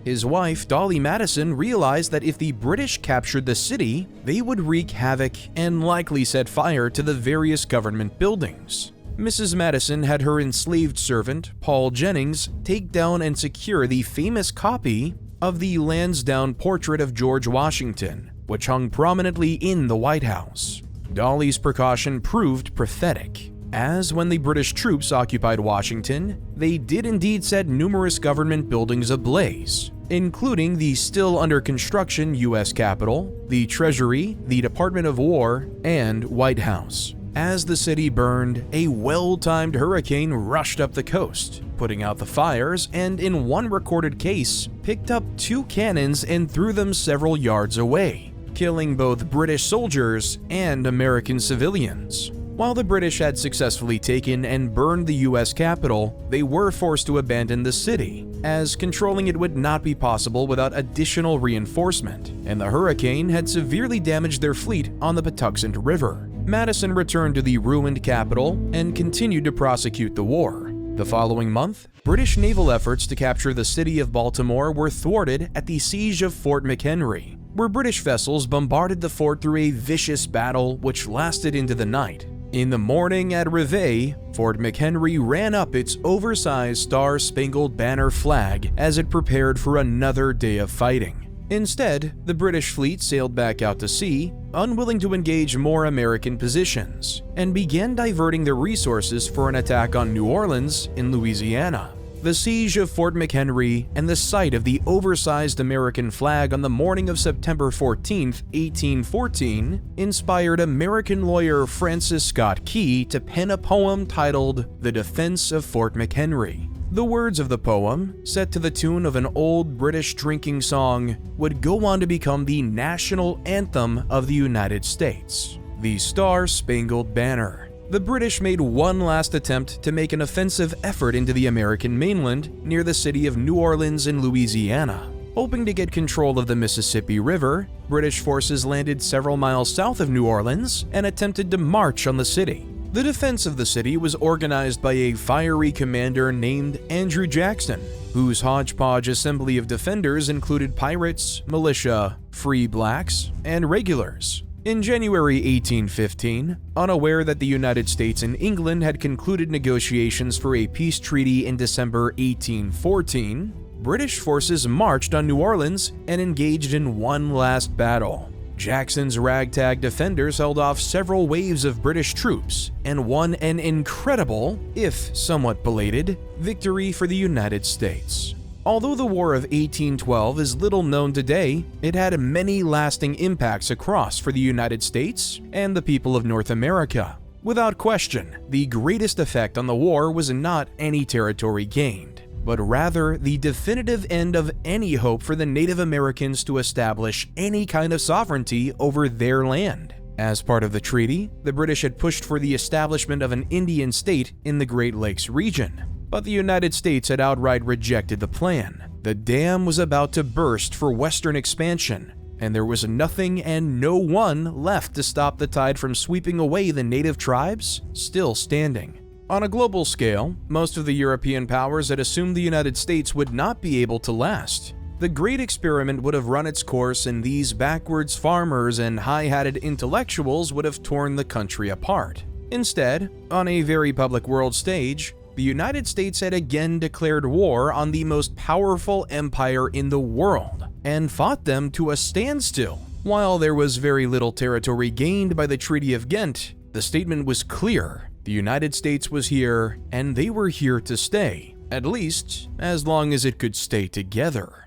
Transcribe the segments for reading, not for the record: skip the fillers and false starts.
His wife, Dolly Madison, realized that if the British captured the city, they would wreak havoc and likely set fire to the various government buildings. Mrs. Madison had her enslaved servant, Paul Jennings, take down and secure the famous copy of the Lansdowne portrait of George Washington, which hung prominently in the White House. Dolly's precaution proved prophetic, as when the British troops occupied Washington, they did indeed set numerous government buildings ablaze, including the still under construction U.S. Capitol, the Treasury, the Department of War, and White House. As the city burned, a well-timed hurricane rushed up the coast, putting out the fires, and in one recorded case, picked up 2 cannons and threw them several yards away, killing both British soldiers and American civilians. While the British had successfully taken and burned the U.S. Capitol, they were forced to abandon the city, as controlling it would not be possible without additional reinforcement, and the hurricane had severely damaged their fleet on the Patuxent River. Madison returned to the ruined capital and continued to prosecute the war. The following month, British naval efforts to capture the city of Baltimore were thwarted at the siege of Fort McHenry, where British vessels bombarded the fort through a vicious battle which lasted into the night. In the morning at Reveille, Fort McHenry ran up its oversized Star-Spangled Banner flag as it prepared for another day of fighting. Instead, the British fleet sailed back out to sea, unwilling to engage more American positions, and began diverting their resources for an attack on New Orleans in Louisiana. The siege of Fort McHenry and the sight of the oversized American flag on the morning of September 14, 1814, inspired American lawyer Francis Scott Key to pen a poem titled The Defense of Fort McHenry. The words of the poem, set to the tune of an old British drinking song, would go on to become the national anthem of the United States, the Star-Spangled Banner. The British made one last attempt to make an offensive effort into the American mainland near the city of New Orleans in Louisiana. Hoping to get control of the Mississippi River, British forces landed several miles south of New Orleans and attempted to march on the city. The defense of the city was organized by a fiery commander named Andrew Jackson, whose hodgepodge assembly of defenders included pirates, militia, free blacks, and regulars. In January 1815, unaware that the United States and England had concluded negotiations for a peace treaty in December 1814, British forces marched on New Orleans and engaged in one last battle. Jackson's ragtag defenders held off several waves of British troops and won an incredible, if somewhat belated, victory for the United States. Although the War of 1812 is little known today, it had many lasting impacts across for the United States and the people of North America. Without question, the greatest effect on the war was not any territory gained, but rather the definitive end of any hope for the Native Americans to establish any kind of sovereignty over their land. As part of the treaty, the British had pushed for the establishment of an Indian state in the Great Lakes region, but the United States had outright rejected the plan. The dam was about to burst for Western expansion, and there was nothing and no one left to stop the tide from sweeping away the native tribes still standing. On a global scale, most of the European powers had assumed the United States would not be able to last. The great experiment would have run its course, and these backwards farmers and high-hatted intellectuals would have torn the country apart. Instead, on a very public world stage, the United States had again declared war on the most powerful empire in the world and fought them to a standstill. While there was very little territory gained by the Treaty of Ghent, the statement was clear. The United States was here, and they were here to stay, at least as long as it could stay together.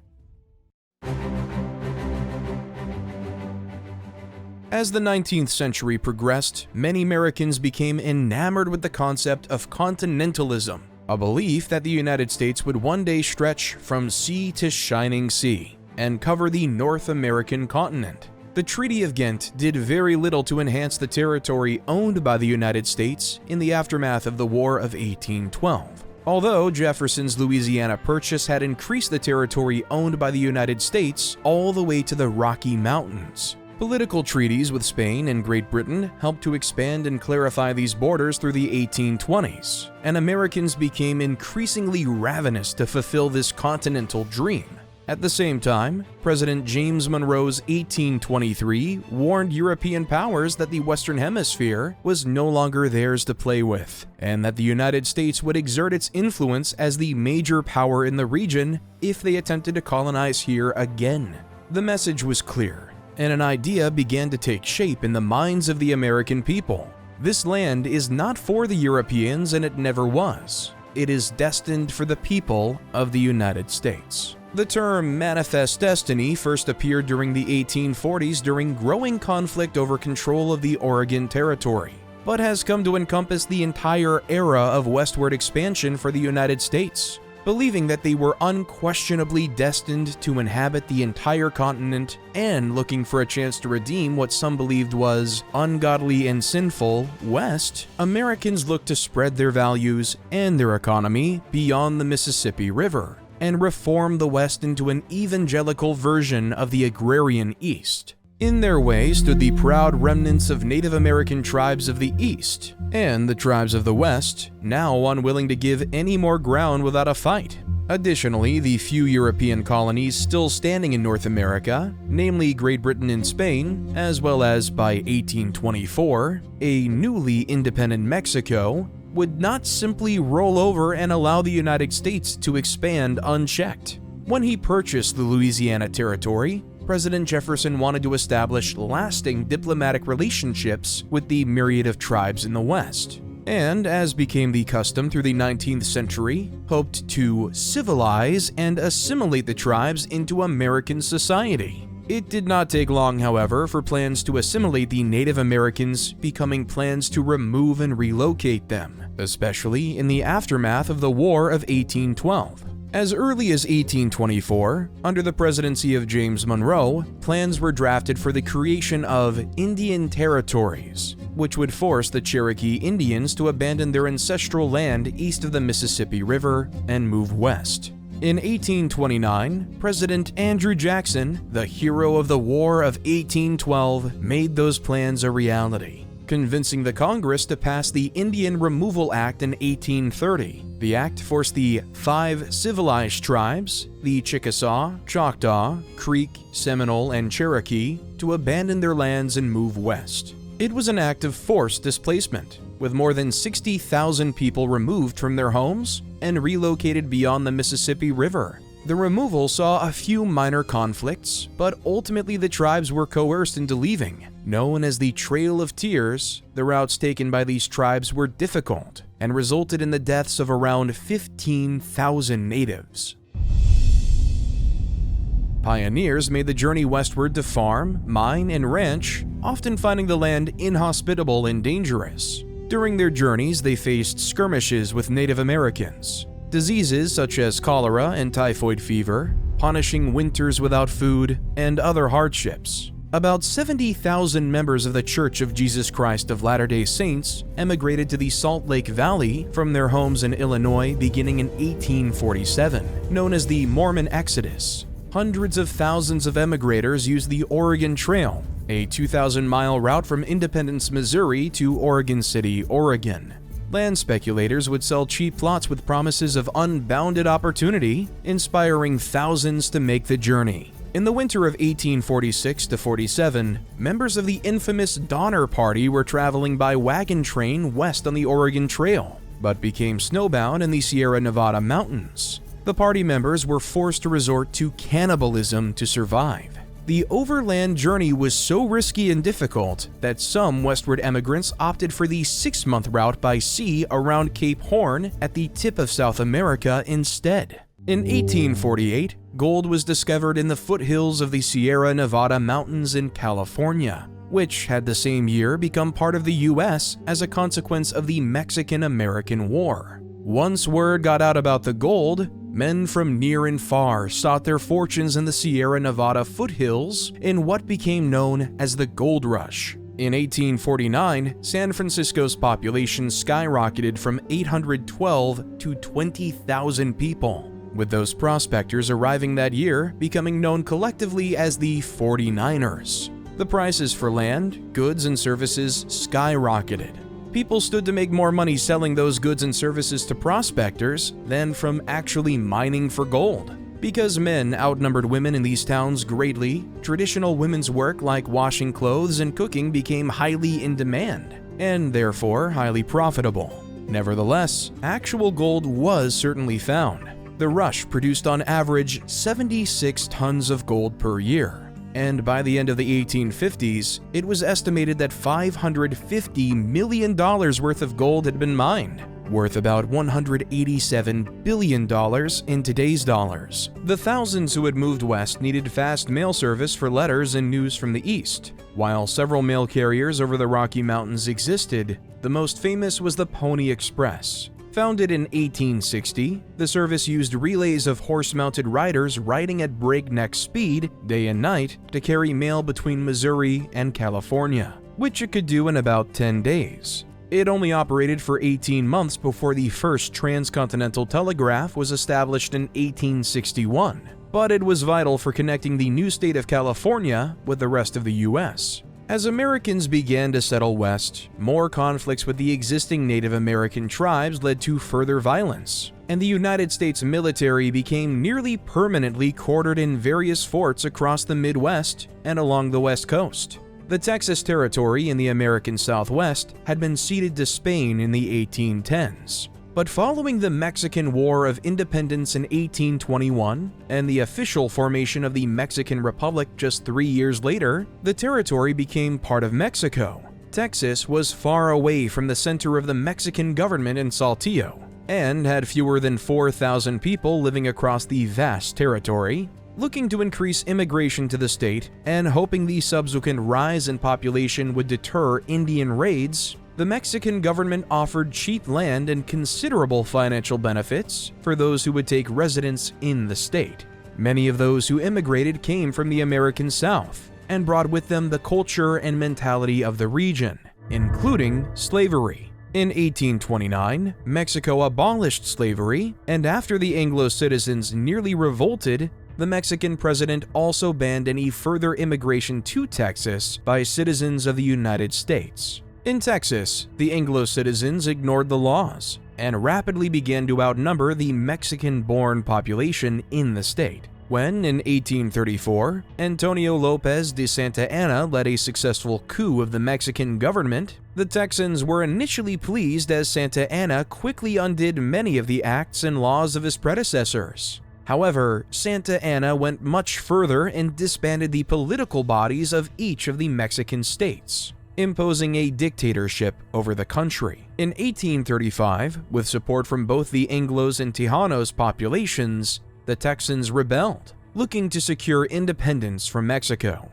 As the 19th century progressed, many Americans became enamored with the concept of continentalism, a belief that the United States would one day stretch from sea to shining sea and cover the North American continent. The Treaty of Ghent did very little to enhance the territory owned by the United States in the aftermath of the War of 1812. Although Jefferson's Louisiana Purchase had increased the territory owned by the United States all the way to the Rocky Mountains. Political treaties with Spain and Great Britain helped to expand and clarify these borders through the 1820s, and Americans became increasingly ravenous to fulfill this continental dream. At the same time, President James Monroe's 1823 warned European powers that the Western Hemisphere was no longer theirs to play with, and that the United States would exert its influence as the major power in the region if they attempted to colonize here again. The message was clear, and an idea began to take shape in the minds of the American people. This land is not for the Europeans, and it never was. It is destined for the people of the United States. The term manifest destiny first appeared during the 1840s during growing conflict over control of the Oregon Territory, but has come to encompass the entire era of westward expansion for the United States, believing that they were unquestionably destined to inhabit the entire continent and looking for a chance to redeem what some believed was ungodly and sinful West. Americans looked to spread their values and their economy beyond the Mississippi River and reform the West into an evangelical version of the agrarian East. In their way stood the proud remnants of Native American tribes of the East, and the tribes of the West, now unwilling to give any more ground without a fight. Additionally, the few European colonies still standing in North America, namely Great Britain and Spain, as well as, by 1824, a newly independent Mexico, would not simply roll over and allow the United States to expand unchecked. When he purchased the Louisiana Territory, President Jefferson wanted to establish lasting diplomatic relationships with the myriad of tribes in the West, and, as became the custom through the 19th century, hoped to civilize and assimilate the tribes into American society. It did not take long, however, for plans to assimilate the Native Americans becoming plans to remove and relocate them, especially in the aftermath of the War of 1812. As early as 1824, under the presidency of James Monroe, plans were drafted for the creation of Indian territories, which would force the Cherokee Indians to abandon their ancestral land east of the Mississippi River and move west. In 1829, President Andrew Jackson, the hero of the War of 1812, made those plans a reality, convincing the Congress to pass the Indian Removal Act in 1830. The act forced the 5 civilized tribes, the Chickasaw, Choctaw, Creek, Seminole, and Cherokee, to abandon their lands and move west. It was an act of forced displacement, with more than 60,000 people removed from their homes and relocated beyond the Mississippi River. The removal saw a few minor conflicts, but ultimately the tribes were coerced into leaving. Known as the Trail of Tears, the routes taken by these tribes were difficult and resulted in the deaths of around 15,000 natives. Pioneers made the journey westward to farm, mine, and ranch, often finding the land inhospitable and dangerous. During their journeys, they faced skirmishes with Native Americans, diseases such as cholera and typhoid fever, punishing winters without food, and other hardships. About 70,000 members of the Church of Jesus Christ of Latter-day Saints emigrated to the Salt Lake Valley from their homes in Illinois beginning in 1847, known as the Mormon Exodus. Hundreds of thousands of emigrators used the Oregon Trail, a 2,000-mile route from Independence, Missouri to Oregon City, Oregon. Land speculators would sell cheap plots with promises of unbounded opportunity, inspiring thousands to make the journey. In the winter of 1846-47, members of the infamous Donner Party were traveling by wagon train west on the Oregon Trail, but became snowbound in the Sierra Nevada mountains. The party members were forced to resort to cannibalism to survive. The overland journey was so risky and difficult that some westward emigrants opted for the 6-month route by sea around Cape Horn at the tip of South America instead. In 1848, gold was discovered in the foothills of the Sierra Nevada mountains in California, which had the same year become part of the U.S. as a consequence of the Mexican-American War. Once word got out about the gold, men from near and far sought their fortunes in the Sierra Nevada foothills in what became known as the Gold Rush. In 1849, San Francisco's population skyrocketed from 812 to 20,000 people, with those prospectors arriving that year becoming known collectively as the 49ers. The prices for land, goods, and services skyrocketed. People stood to make more money selling those goods and services to prospectors than from actually mining for gold, Because men outnumbered women in these towns greatly, traditional women's work like washing clothes and cooking became highly in demand, and therefore highly profitable. Nevertheless, actual gold was certainly found. The rush produced on average 76 tons of gold per year, and by the end of the 1850s, it was estimated that $550 million worth of gold had been mined, worth about $187 billion in today's dollars. The thousands who had moved west needed fast mail service for letters and news from the east. While several mail carriers over the Rocky Mountains existed, the most famous was the Pony Express. Founded in 1860, the service used relays of horse-mounted riders riding at breakneck speed, day and night, to carry mail between Missouri and California, which it could do in about 10 days. It only operated for 18 months before the first transcontinental telegraph was established in 1861, but it was vital for connecting the new state of California with the rest of the U.S. As Americans began to settle west, more conflicts with the existing Native American tribes led to further violence, and the United States military became nearly permanently quartered in various forts across the Midwest and along the West Coast. The Texas Territory in the American Southwest had been ceded to Spain in the 1810s. But following the Mexican War of Independence in 1821 and the official formation of the Mexican Republic just 3 years later, the territory became part of Mexico. Texas was far away from the center of the Mexican government in Saltillo and had fewer than 4,000 people living across the vast territory. Looking to increase immigration to the state and hoping the subsequent rise in population would deter Indian raids, the Mexican government offered cheap land and considerable financial benefits for those who would take residence in the state. Many of those who immigrated came from the American South and brought with them the culture and mentality of the region, including slavery. In 1829, Mexico abolished slavery, and after the Anglo citizens nearly revolted, the Mexican president also banned any further immigration to Texas by citizens of the United States. In Texas, the Anglo citizens ignored the laws and rapidly began to outnumber the Mexican-born population in the state. When, in 1834, Antonio Lopez de Santa Anna led a successful coup of the Mexican government, the Texans were initially pleased as Santa Anna quickly undid many of the acts and laws of his predecessors. However, Santa Anna went much further and disbanded the political bodies of each of the Mexican states, imposing a dictatorship over the country. In 1835, with support from both the Anglos and Tejanos populations, the Texans rebelled, looking to secure independence from Mexico.